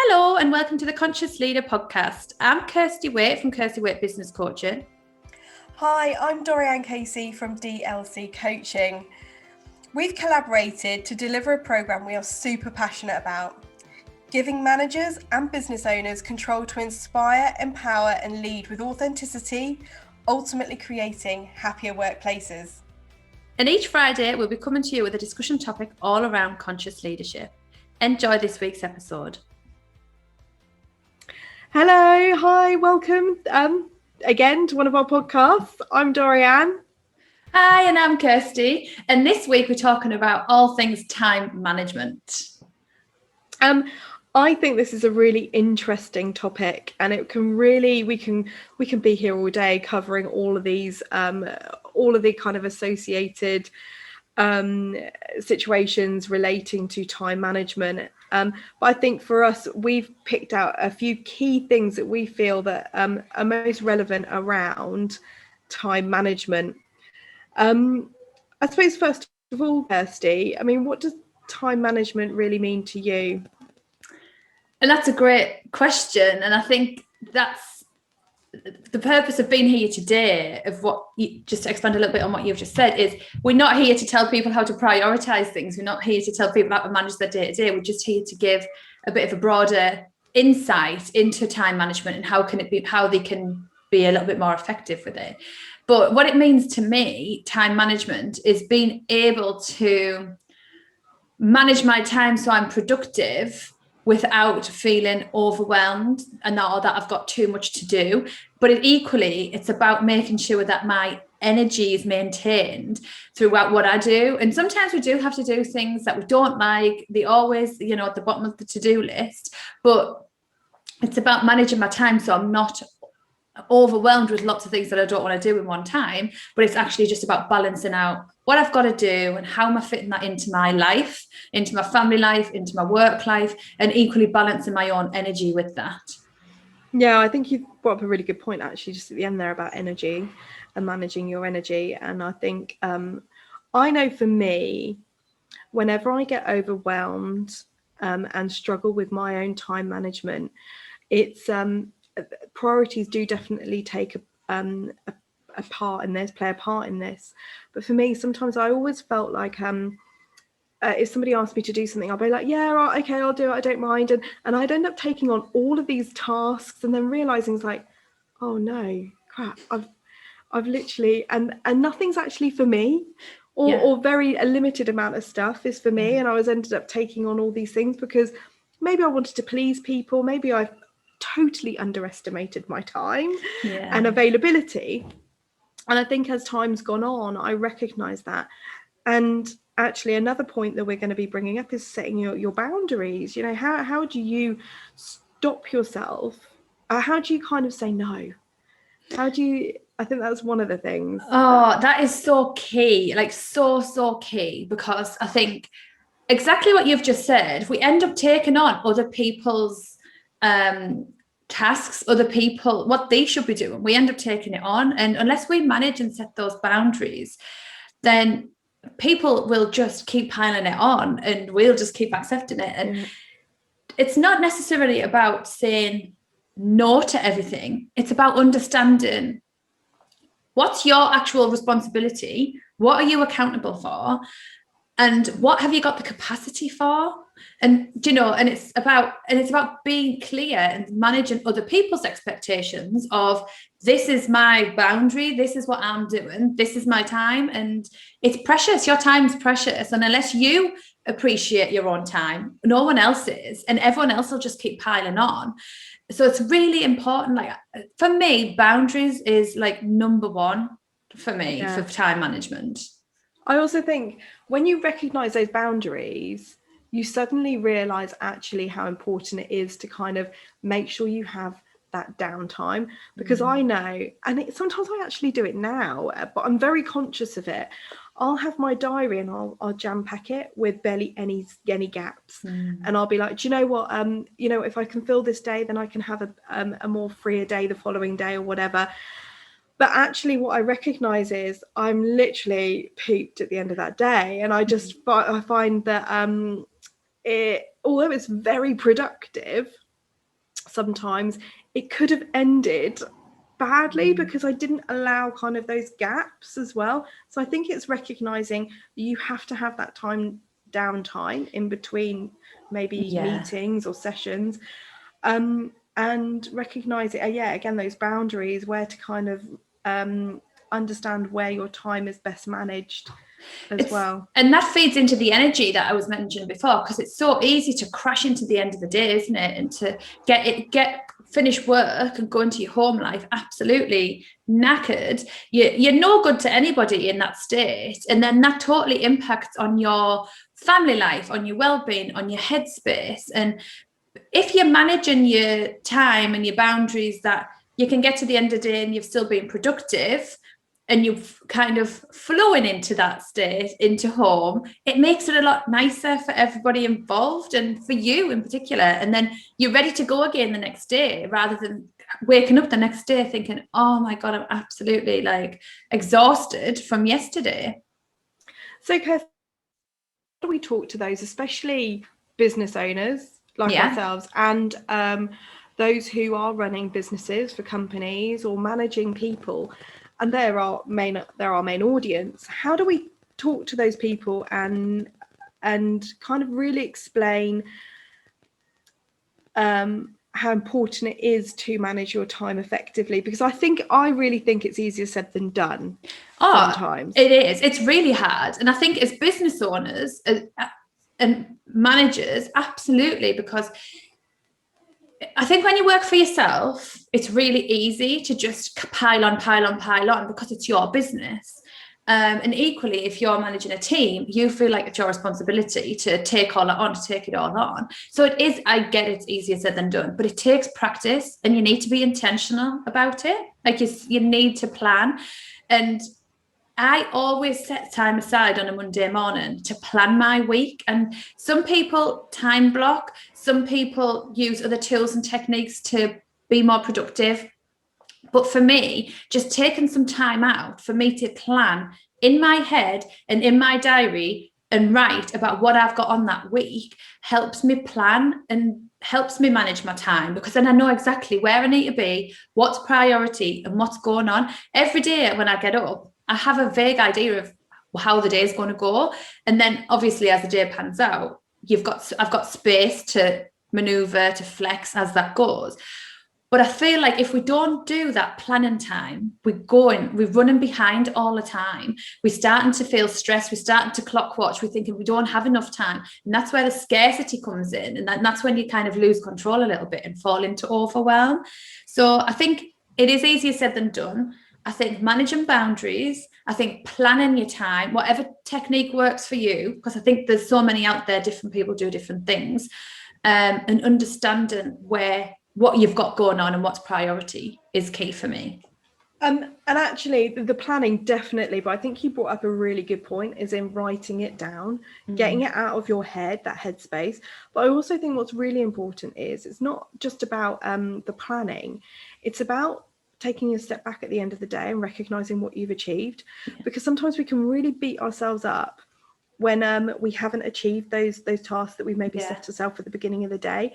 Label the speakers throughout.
Speaker 1: Hello and welcome to the Conscious Leader podcast. I'm Kirsty Waite from Kirsty Waite Business Coaching.
Speaker 2: Hi, I'm Dorrianne Casey from DLC Coaching. We've collaborated to deliver a programme we are super passionate about, giving managers and business owners control to inspire, empower and lead with authenticity, ultimately creating happier workplaces.
Speaker 1: And each Friday we'll be coming to you with a discussion topic all around conscious leadership. Enjoy this week's episode.
Speaker 3: Hello, hi, welcome again to one of our podcasts. I'm Dorrianne.
Speaker 1: Hi, and I'm Kirsty. And this week we're talking about all things time management.
Speaker 3: I think this is a really interesting topic, and it can really we can be here all day covering all of these all of the kind of associated situations relating to time management. But I think for us, we've picked out a few key things that we feel that are most relevant around time management. I suppose first of all, Kirsty, I mean, what does time management really mean to you?
Speaker 1: And that's a great question. And I think that's the purpose of being here today, of what you, just to expand a little bit on what you've just said, is we're not here to tell people how to prioritize things. We're not here to tell people how to manage their day to day. We're just here to give a bit of a broader insight into time management and how they can be a little bit more effective with it. But what it means to me, time management, is being able to manage my time so I'm productive without feeling overwhelmed and or that I've got too much to do. But it's about making sure that my energy is maintained throughout what I do. And sometimes we do have to do things that we don't like. They always, at the bottom of the to-do list. But it's about managing my time so I'm not overwhelmed with lots of things that I don't want to do in one time. But it's actually just about balancing out what I've got to do and how am I fitting that into my life, into my family life, into my work life, and equally balancing my own energy with that.
Speaker 3: Yeah, I think you brought up a really good point actually just at the end there about energy and managing your energy. And I think I know for me, whenever I get overwhelmed and struggle with my own time management, it's priorities do definitely take a part in this, play a part in this. But for me, sometimes I always felt like if somebody asked me to do something, I'll be like, yeah, right, okay, I'll do it, I don't mind. And I'd end up taking on all of these tasks and then realizing it's like, oh no, crap, I've literally, and nothing's actually for me, or very a limited amount of stuff is for me. And I was ended up taking on all these things because maybe I wanted to please people, maybe I've totally underestimated my time and availability. And I think as time's gone on, I recognize that. And actually another point that we're going to be bringing up is setting your boundaries. How do you stop yourself? How do you kind of say no? I think that's one of the things.
Speaker 1: Oh, that is so key, like so key, because I think exactly what you've just said, if we end up taking on other people's tasks, other people, what they should be doing, we end up taking it on. And unless we manage and set those boundaries, then people will just keep piling it on and we'll just keep accepting it. And it's not necessarily about saying no to everything. It's about understanding what's your actual responsibility, what are you accountable for, and what have you got the capacity for? And and it's about being clear and managing other people's expectations of, this is my boundary, this is what I'm doing, this is my time, and it's precious. Your time's precious, and unless you appreciate your own time, no one else is, and everyone else will just keep piling on. So it's really important. Like for me, boundaries is like number one for me for time management.
Speaker 3: I also think when you recognize those boundaries, you suddenly realize actually how important it is to kind of make sure you have that downtime, because I know, and sometimes I actually do it now, but I'm very conscious of it. I'll have my diary and I'll jam pack it with barely any gaps, and I'll be like, do you know what? If I can fill this day, then I can have a more freer day the following day or whatever. But actually what I recognize is I'm literally pooped at the end of that day. And I just I find that although it's very productive, sometimes it could have ended badly because I didn't allow kind of those gaps as well. So I think it's recognizing you have to have that downtime in between maybe meetings or sessions, and recognize it, again, those boundaries, where to kind of understand where your time is best managed as well.
Speaker 1: And that feeds into the energy that I was mentioning before, because it's so easy to crash into the end of the day, isn't it? And to finish work and go into your home life absolutely knackered. You're no good to anybody in that state. And then that totally impacts on your family life, on your well-being, on your headspace. And if you're managing your time and your boundaries, that you can get to the end of the day and you've still been productive, and you're kind of flowing into that state, into home, it makes it a lot nicer for everybody involved and for you in particular. And then you're ready to go again the next day, rather than waking up the next day thinking, oh my God, I'm absolutely like exhausted from yesterday.
Speaker 3: So Kirsty, how do we talk to those, especially business owners like ourselves, and those who are running businesses for companies or managing people, and they're our main audience? How do we talk to those people and kind of really explain how important it is to manage your time effectively? Because I really think it's easier said than done sometimes.
Speaker 1: It is. It's really hard. And I think as business owners and managers, absolutely, because I think when you work for yourself, it's really easy to just pile on because it's your business. And equally, if you're managing a team, you feel like it's your responsibility to take it all on. So it is, I get it's easier said than done, but it takes practice, and you need to be intentional about it. Like you need to plan. And I always set time aside on a Monday morning to plan my week. And some people time block, some people use other tools and techniques to be more productive. But for me, just taking some time out for me to plan in my head and in my diary and write about what I've got on that week helps me plan and helps me manage my time, because then I know exactly where I need to be, what's priority and what's going on. Every day when I get up, I have a vague idea of how the day is going to go. And then obviously as the day pans out, I've got space to maneuver, to flex as that goes. But I feel like if we don't do that planning time, we're running behind all the time. We're starting to feel stressed. We're starting to clock watch. We're thinking we don't have enough time. And that's where the scarcity comes in. And that's when you kind of lose control a little bit and fall into overwhelm. So I think it is easier said than done. I think managing boundaries, I think planning your time, whatever technique works for you, because I think there's so many out there, different people do different things, and understanding what you've got going on and what's priority is key for me.
Speaker 3: And actually the planning, definitely, but I think you brought up a really good point, is in writing it down, getting it out of your head, that headspace. But I also think what's really important is it's not just about the planning, it's about taking a step back at the end of the day and recognizing what you've achieved, because sometimes we can really beat ourselves up when we haven't achieved those tasks that we maybe set ourselves at the beginning of the day.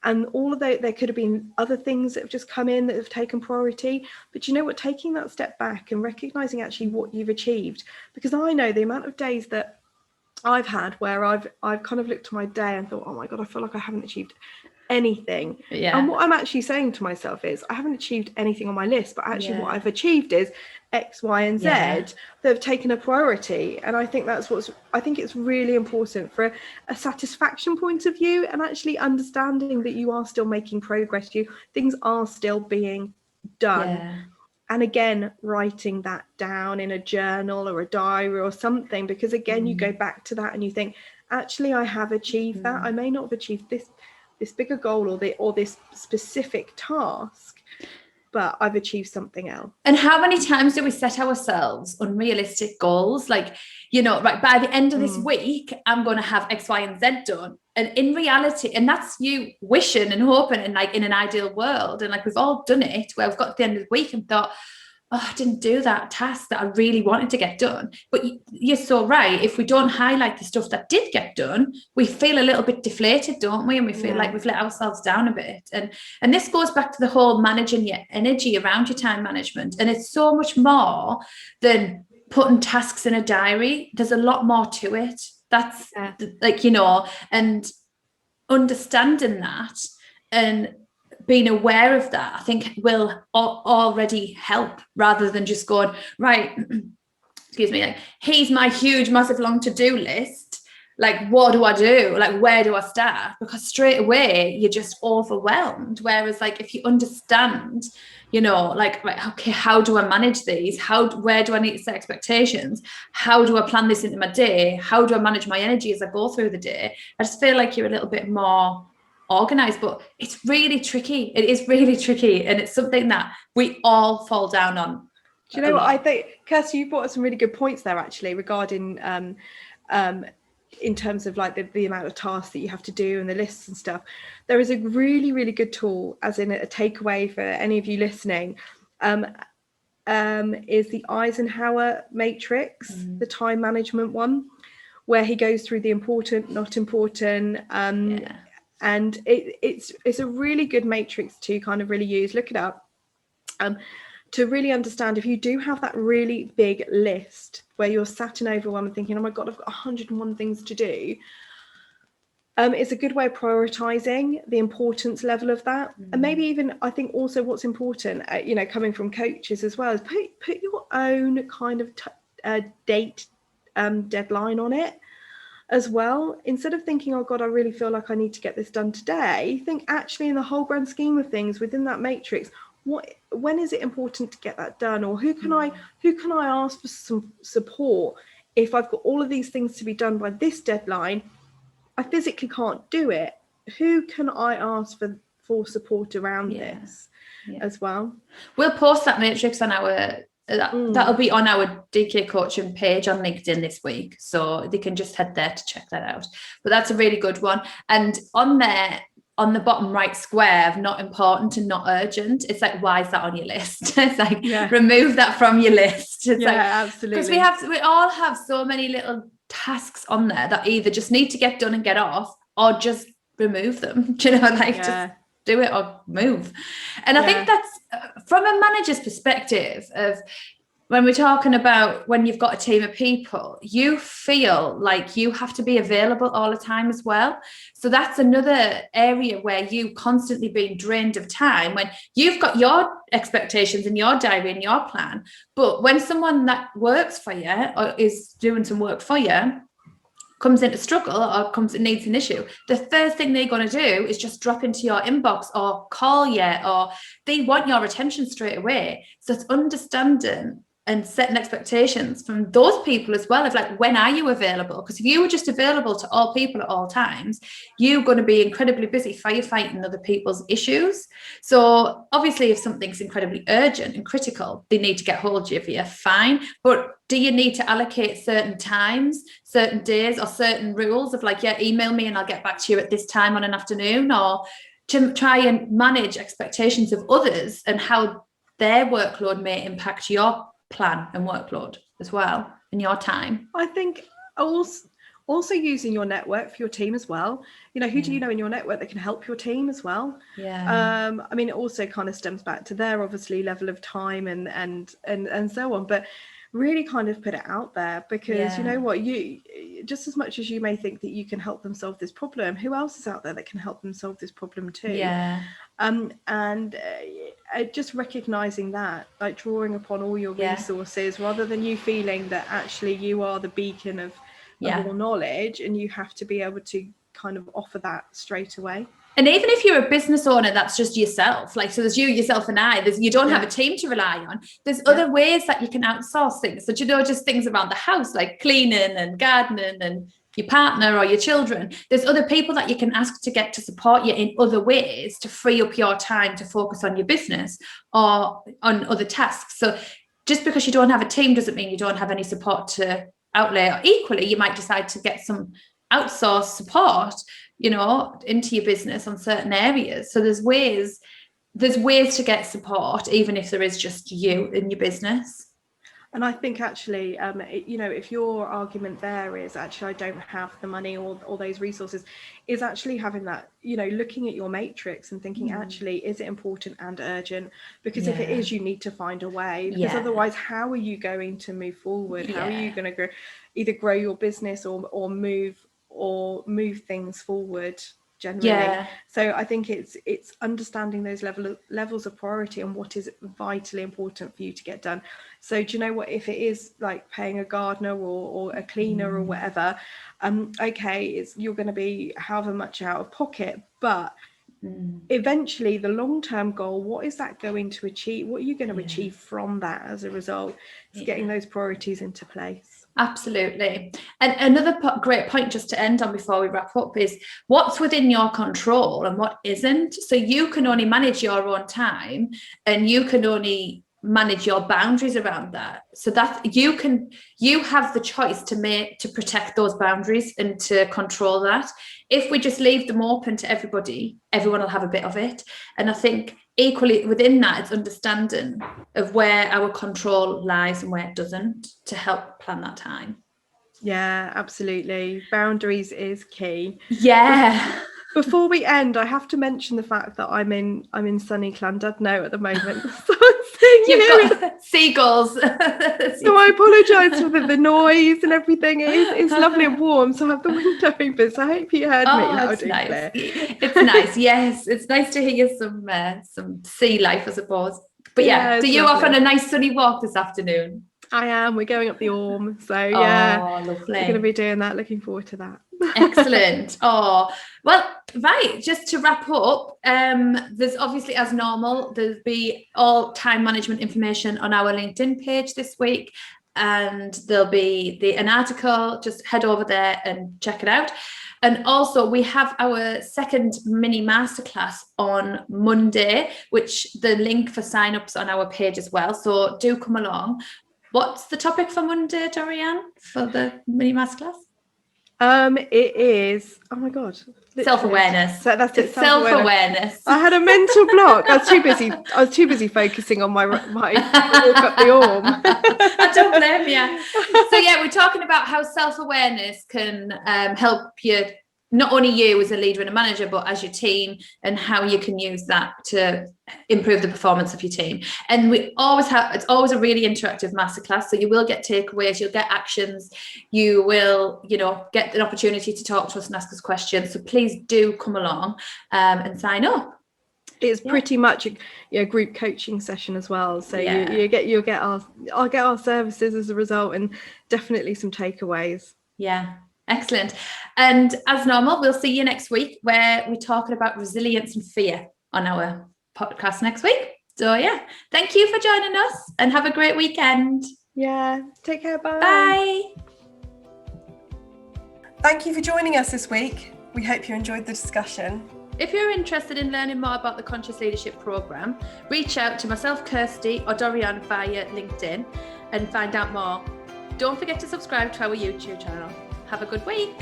Speaker 3: And all of that, there could have been other things that have just come in that have taken priority. But you know what, taking that step back and recognizing actually what you've achieved, because I know the amount of days that I've had where I've kind of looked at my day and thought, oh my God, I feel like I haven't achieved anything. And what I'm actually saying to myself is I haven't achieved anything on my list, but actually what I've achieved is X, Y, and Z that have taken a priority. And I think I think it's really important for a satisfaction point of view, and actually understanding that you are still making progress, things are still being done. And again, writing that down in a journal or a diary or something, because again, you go back to that and you think, actually, I have achieved that. I may not have achieved this bigger goal or this specific task, but I've achieved something else.
Speaker 1: And how many times do we set ourselves unrealistic goals? Like, right, by the end of this week, I'm going to have X, Y, and Z done. And in reality, and that's you wishing and hoping and like in an ideal world. And like we've all done it, where we've got to the end of the week and thought, I didn't do that task that I really wanted to get done. But you're so right. If we don't highlight the stuff that did get done, we feel a little bit deflated, don't we? And we feel like we've let ourselves down a bit. And this goes back to the whole managing your energy around your time management. And it's so much more than putting tasks in a diary. There's a lot more to it. That's like, and understanding that and being aware of that, I think will already help, rather than just going, right, excuse me, like, here's my huge, massive, long to-do list. Like, what do I do? Like, where do I start? Because straight away you're just overwhelmed. Whereas, like, if you understand, like, right, okay, how do I manage these? Where do I need to set expectations? How do I plan this into my day? How do I manage my energy as I go through the day? I just feel like you're a little bit more organized, but it's really tricky. It is really tricky, and it's something that we all fall down on.
Speaker 3: Do you know what I think, Kirsty? You brought up some really good points there, actually, regarding in terms of like the amount of tasks that you have to do and the lists and stuff. There is a really, really good tool, as in a takeaway for any of you listening, is the Eisenhower matrix, the time management one, where he goes through the important, not important, and it's a really good matrix to kind of really use. Look it up, to really understand if you do have that really big list where you're sat in overwhelm and thinking, oh my God, I've got 101 things to do. It's a good way of prioritizing the importance level of that. And maybe even, I think also what's important, coming from coaches as well, is put your own kind of date deadline on it as well. Instead of thinking, oh God, I really feel like I need to get this done today, think actually in the whole grand scheme of things within that matrix, when is it important to get that done? Or who can I ask for some support if I've got all of these things to be done by this deadline? I physically can't do it. Who can I ask for support around this as well? We'll
Speaker 1: post that matrix on our that'll be on our DK coaching page on LinkedIn this week, so they can just head there to check that out. But that's a really good one. And on there, on the bottom right square of not important and not urgent, it's like, why is that on your list? It's like, remove that from your list. It's
Speaker 3: absolutely,
Speaker 1: because we all have so many little tasks on there that either just need to get done and get off, or just remove them. Just do it or move. And I think that's from a manager's perspective of when we're talking about when you've got a team of people, you feel like you have to be available all the time as well. So that's another area where you constantly being drained of time when you've got your expectations and your diary and your plan. But when someone that works for you or is doing some work for you comes into struggle or needs an issue, the first thing they're going to do is just drop into your inbox or call you, or they want your attention straight away. So it's understanding and setting expectations from those people as well, of like, when are you available? Because if you were just available to all people at all times, you're going to be incredibly busy firefighting other people's issues. So obviously if something's incredibly urgent and critical, they need to get hold of you, fine. But do you need to allocate certain times, certain days, or certain rules of like, email me and I'll get back to you at this time on an afternoon? Or to try and manage expectations of others and how their workload may impact your plan and workload as well in your time.
Speaker 3: I think also using your network for your team as well. Who do you know in your network that can help your team as well? I mean, it also kind of stems back to their obviously level of time and so on, but really kind of put it out there, because you know what, you just as much as you may think that you can help them solve this problem, who else is out there that can help them solve this problem too? Just recognizing that, like drawing upon all your resources, rather than you feeling that actually you are the beacon of all knowledge and you have to be able to kind of offer that straight away.
Speaker 1: And even if you're a business owner, that's just yourself. Like, so there's you, yourself, and I. You don't have a team to rely on. There's other ways that you can outsource things. So, just things around the house, like cleaning and gardening and your partner or your children. There's other people that you can ask to get to support you in other ways to free up your time to focus on your business or on other tasks. So just because you don't have a team doesn't mean you don't have any support to outlay. Or equally, you might decide to get some outsourced support, into your business on certain areas. So there's ways there's ways to get support, even if there is just you in your business.
Speaker 3: And I think actually, if your argument there is actually I don't have the money or those resources, is actually having that, looking at your matrix and thinking, actually, is it important and urgent? Because if it is, you need to find a way. Because otherwise, how are you going to move forward? How are you going to either grow your business or move things forward? Generally. So I think it's understanding those levels of priority and what is vitally important for you to get done. So do you know what, if it is like paying a gardener or a cleaner or whatever, okay, you're going to be however much out of pocket, but eventually the long-term goal, what is that going to achieve? What are you going to achieve from that as a result? It's getting those priorities into place.
Speaker 1: Absolutely. And another great point just to end on before we wrap up is what's within your control and what isn't. So you can only manage your own time, and you can only manage your boundaries around that, so that you have the choice to protect those boundaries and to control that. If we just leave them open to everybody, everyone will have a bit of it. And I think equally within that, it's understanding of where our control lies and where it doesn't, to help plan that time.
Speaker 3: Yeah, absolutely. Boundaries is key. Before we end, I have to mention the fact that I'm in sunny Llandudno at the moment. So
Speaker 1: you've got seagulls.
Speaker 3: So I apologise for the noise and everything. It's lovely and warm, so I have the window open. So I hope you heard me loud and clear.
Speaker 1: It's nice. Yes, it's nice to hear some sea life, I suppose. But so you're off on a nice sunny walk this afternoon?
Speaker 3: I am. We're going up the Orme. So
Speaker 1: lovely.
Speaker 3: We're going to be doing that. Looking forward to that.
Speaker 1: Excellent. Right, just to wrap up, there's obviously, as normal, there'll be all time management information on our LinkedIn page this week, and there'll be an article. Just head over there and check it out. And also we have our second mini masterclass on Monday, which the link for sign-ups on our page as well, so do come along. What's the topic for Monday, Dorrianne, for the mini masterclass?
Speaker 3: It is, oh my god,
Speaker 1: self-awareness.
Speaker 3: So that's it.
Speaker 1: Self-awareness.
Speaker 3: I had a mental block. I was too busy focusing on my walk up the Orme.
Speaker 1: I don't blame you. So we're talking about how self-awareness can help you, not only you as a leader and a manager, but as your team, and how you can use that to improve the performance of your team. And it's always a really interactive masterclass. So you will get takeaways, you'll get actions, you will, get an opportunity to talk to us and ask us questions. So please do come along and sign up.
Speaker 3: It's pretty much a group coaching session as well. So I'll get our services as a result, and definitely some takeaways.
Speaker 1: Yeah. Excellent. And as normal, we'll see you next week, where we're talking about resilience and fear on our podcast next week. So thank you for joining us, and have a great weekend.
Speaker 3: Take care. Bye.
Speaker 1: Bye.
Speaker 2: Thank you for joining us this week. We hope you enjoyed the discussion.
Speaker 1: If you're interested in learning more about the Conscious Leadership Programme, reach out to myself, Kirsty, or Dorrianne via LinkedIn and find out more. Don't forget to subscribe to our YouTube channel. Have a good week.